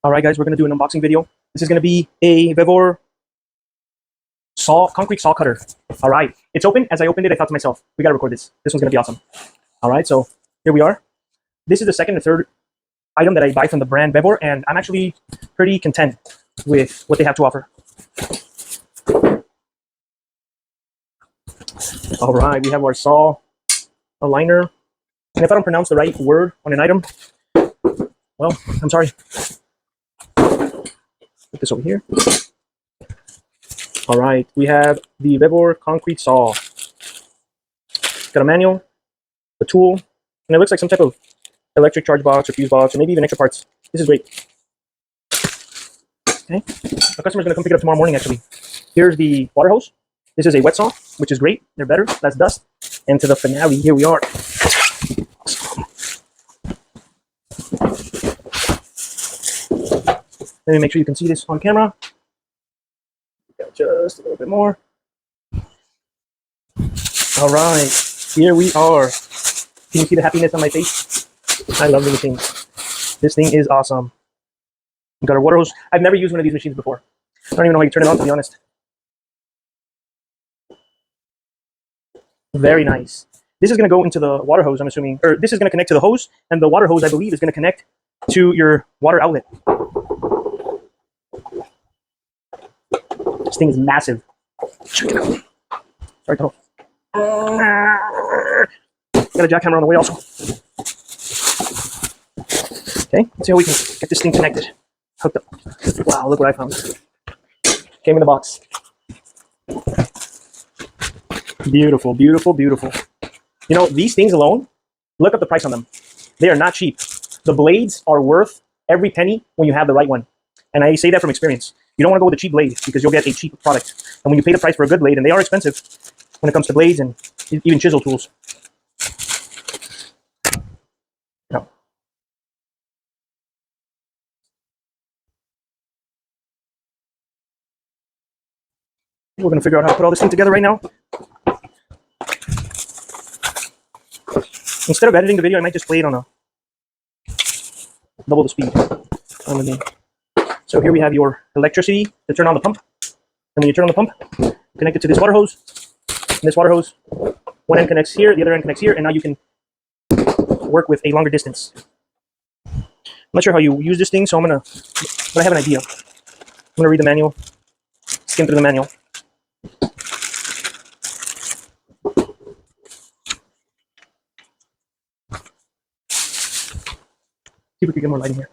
All right, guys, we're gonna do an unboxing video. This is gonna be a VEVOR saw, concrete saw cutter. All right, it's open. As I opened it, I thought to myself, we gotta record this. This one's gonna be awesome. All right, so here we are. This is the second and third item that I buy from the brand VEVOR, and I'm actually pretty content with what they have to offer. All right, we have our saw aligner, and if I don't pronounce the right word on an item, well, I'm sorry. Put this over here. All right, we have the VEVOR concrete saw. Got a manual, a tool, and it looks like some type of electric charge box or fuse box, or maybe even extra parts. This is great. Okay, the customer's gonna come pick it up tomorrow morning, actually. Here's the water hose. This is a wet saw, which is great. They're better, less dust. And to the finale, here we are. Let me make sure you can see this on camera. Just a little bit more. All right, here we are. Can you see the happiness on my face? I love the machine. This thing is awesome. We got our water hose. I've never used one of these machines before. I don't even know how you turn it on, to be honest. Very nice. This is going to go into the water hose, I'm assuming. Or this is going to connect to the hose, and the water hose, I believe, is going to connect to your water outlet. This thing is massive. Check it out. Sorry, Toto. Got a jackhammer on the way also. Okay, let's see how we can get this thing connected. Hooked up. Wow, look what I found. Came in the box. Beautiful, beautiful, beautiful. You know, these things alone, look up the price on them. They are not cheap. The blades are worth every penny when you have the right one. And I say that from experience. You don't want to go with a cheap blade because you'll get a cheap product. And when you pay the price for a good blade, and they are expensive when it comes to blades and even chisel tools. No. We're going to figure out how to put all this thing together right now. Instead of editing the video, I might just play it on a double the speed on the game. So here we have your electricity to turn on the pump. And when you turn on the pump, connect it to this water hose. And this water hose, one end connects here, the other end connects here, and now you can work with a longer distance. I'm not sure how you use this thing, so but I have an idea. I'm gonna read the manual, skim through the manual. See if we can get more lighting here.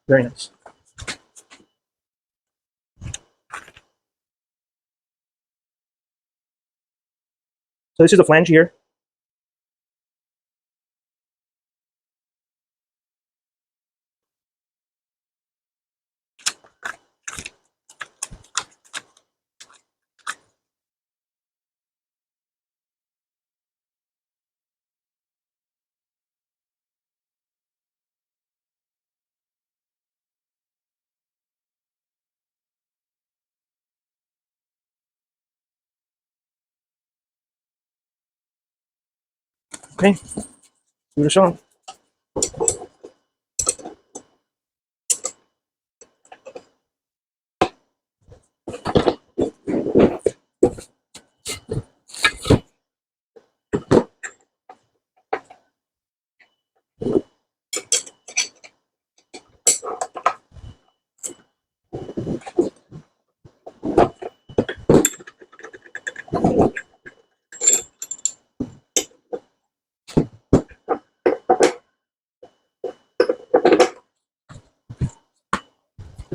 Very nice. So this is the flange here. Okay, give it a shot.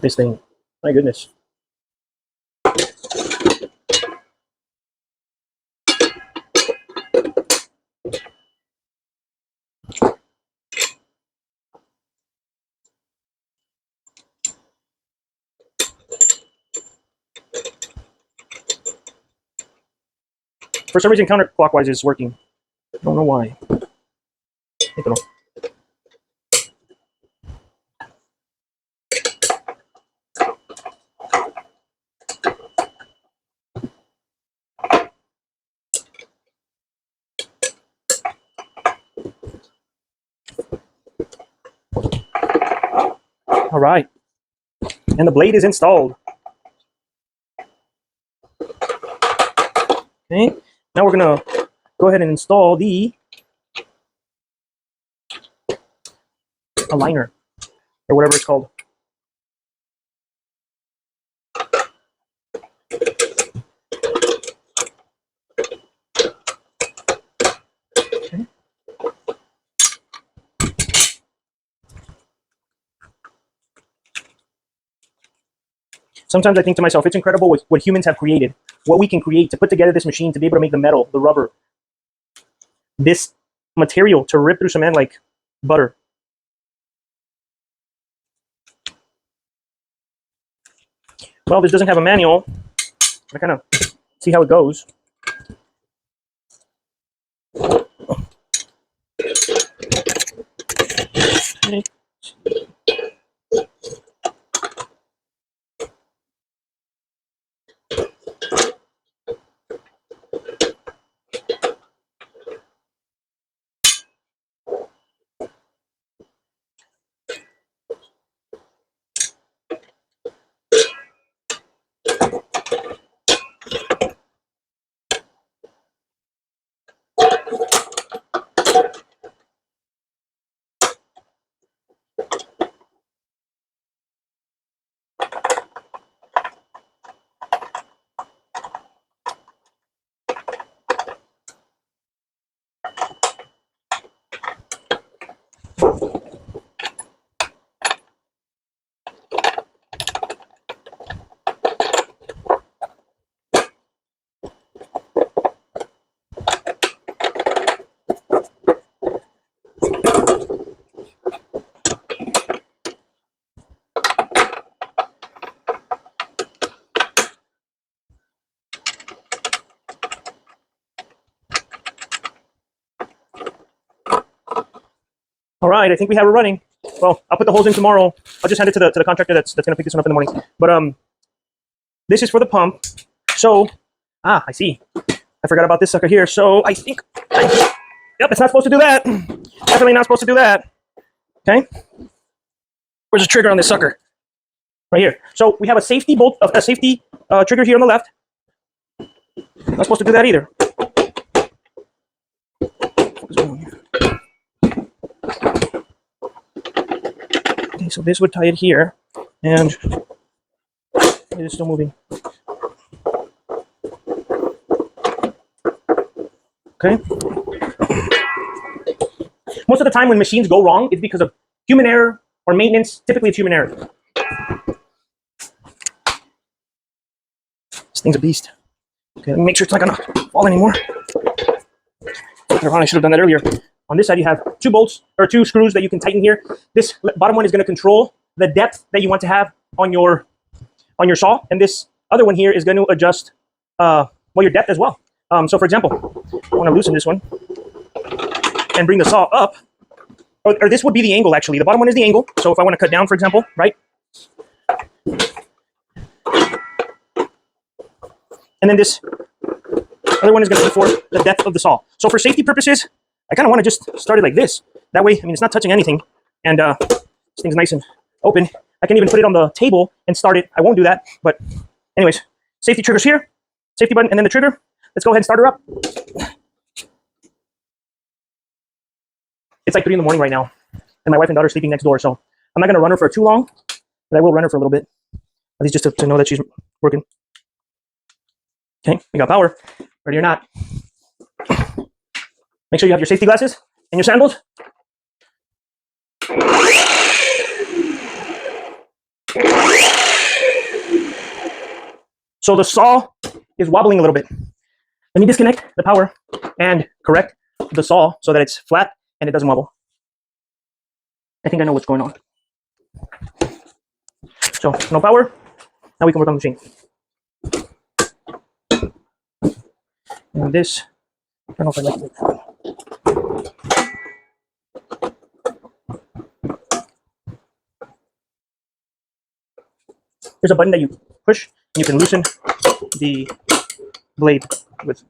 This thing, my goodness. For some reason, counterclockwise is working. I don't know why. I don't know. All right, and the blade is installed. Okay, now we're gonna go ahead and install the aligner, or whatever it's called. Okay. Sometimes I think to myself, it's incredible what humans have created, what we can create to put together this machine to be able to make the metal, the rubber, this material to rip through cement like butter. Well, this doesn't have a manual. I kind of see how it goes. Okay. All right, I think we have it running. Well, I'll put the holes in tomorrow. I'll just hand it to the contractor that's going to pick this one up in the morning. But this is for the pump. So, I see. I forgot about this sucker here. So I think, yep, it's not supposed to do that. Definitely not supposed to do that. Okay. Where's the trigger on this sucker? Right here. So we have a safety bolt, a safety trigger here on the left. Not supposed to do that either. Okay, so this would tie it here, and it is still moving. Okay. Most of the time when machines go wrong, it's because of human error or maintenance. Typically, it's human error. This thing's a beast. Okay, let me make sure it's not gonna fall anymore. I should have done that earlier. On this side, you have two bolts or two screws that you can tighten here. This bottom one is going to control the depth that you want to have on your saw, and this other one here is going to adjust your depth as well. So, for example, I want to loosen this one and bring the saw up, or this would be the angle actually. The bottom one is the angle. So, if I want to cut down, for example, right, and then this other one is going to be for the depth of the saw. So, for safety purposes, I kind of want to just start it like this. That way, I mean, it's not touching anything, and this thing's nice and open. I can even put it on the table and start it. I won't do that, but anyways, safety triggers here, safety button, and then the trigger. Let's go ahead and start her up. It's like 3 in the morning right now, and my wife and daughter are sleeping next door, so I'm not going to run her for too long, but I will run her for a little bit, at least just to know that she's working. Okay, we got power. Ready or not. Make sure you have your safety glasses and your sandals. So the saw is wobbling a little bit. Let me disconnect the power and correct the saw so that it's flat and it doesn't wobble. I think I know what's going on. So no power. Now we can work on the machine. And this, I don't know if I like it. There's a button that you push and you can loosen the blade with.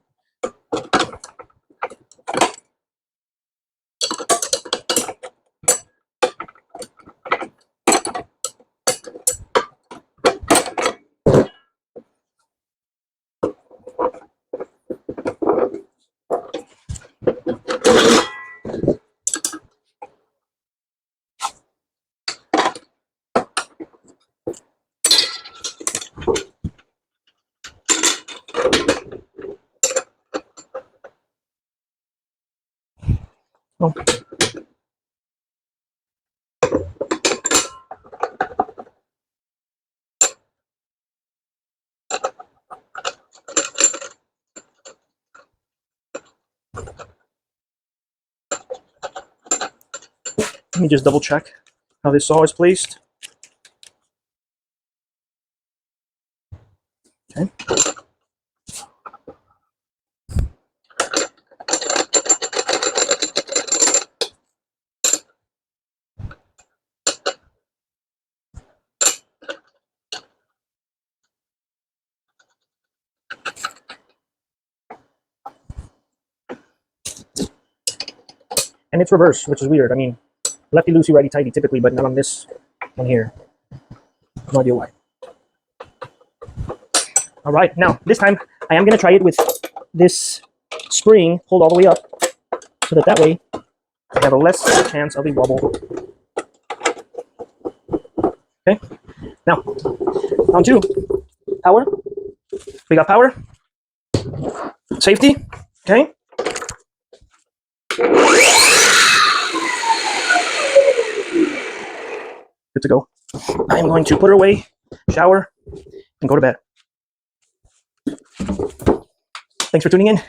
Oh. Let me just double check how this saw is placed. Okay. And it's reverse, which is weird. I mean, lefty loosey, righty tighty typically, but not on this one here. No idea why. All right, now this time I am going to try it with this spring pulled all the way up, so that way I have a less chance of a wobble. Okay, now on to power. We got power, safety. Okay. Good to go. I'm going to put her away, shower, and go to bed. Thanks for tuning in.